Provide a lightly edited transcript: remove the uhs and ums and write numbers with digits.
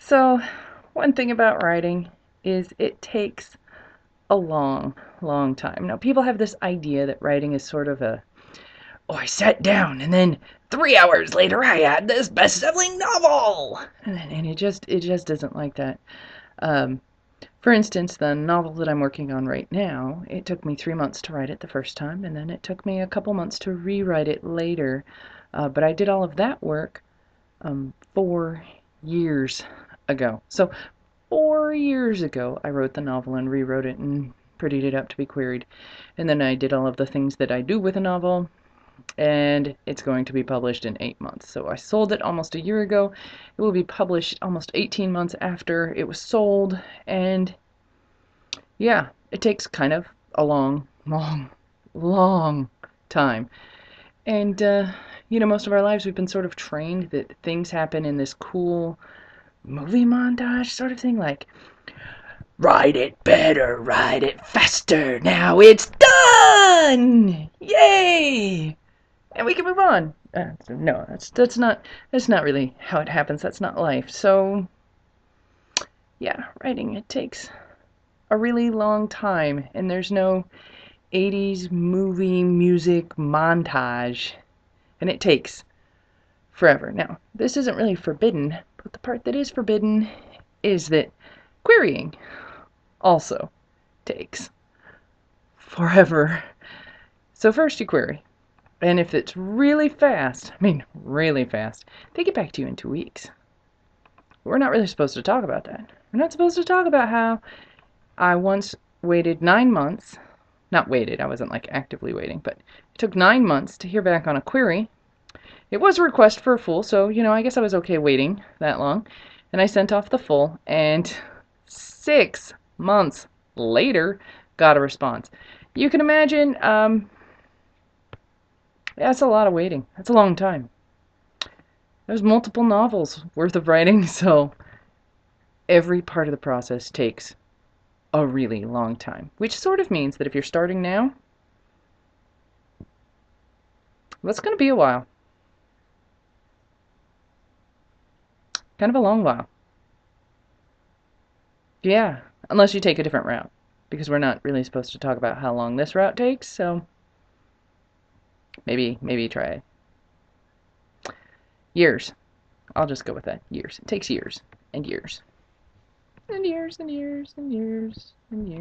So, one thing about writing is it takes a long time. Now, people have this idea that writing is sort of oh, I sat down and then 3 hours later I had this best-selling novel. And it just isn't like that. Um, for instance, the novel that I'm working on right now, it took me 3 months to write it the first time, and then it took me a couple months to rewrite it later. But I did all of that work 4 years ago. So 4 years ago, I wrote the novel and rewrote it and prettied it up to be queried. And then I did all of the things that I do with a novel, and it's going to be published in 8 months. So I sold it almost a year ago. It will be published almost 18 months after it was sold, and yeah, it takes kind of a long time. And, most of our lives we've been sort of trained that things happen in this cool movie montage sort of thing, like, write it better, write it faster, now it's done! Yay! And we can move on. No, that's not really how it happens. That's not life. So, yeah, writing, it takes a really long time, and there's no 80s movie music montage, and it takes forever. Now, this isn't really forbidden, but the part that is forbidden is that querying also takes forever. So first you query, and if it's really fast, I mean really fast, they get back to you in 2 weeks. We're not really supposed to talk about that. We're not supposed to talk about how I once waited 9 months. Not waited, I wasn't like actively waiting, but it took 9 months to hear back on a query. It was a request for a full, so, I guess I was okay waiting that long. And I sent off the full, and 6 months later, got a response. You can imagine, that's a lot of waiting. That's a long time. There's multiple novels worth of writing, so every part of the process takes a really long time. Which sort of means that if you're starting now, that's going to be a while. Kind of a long while. Yeah, unless you take a different route. Because we're not really supposed to talk about how long this route takes, so maybe try years. I'll just go with that. Years. It takes years and years. And years and years and years and years.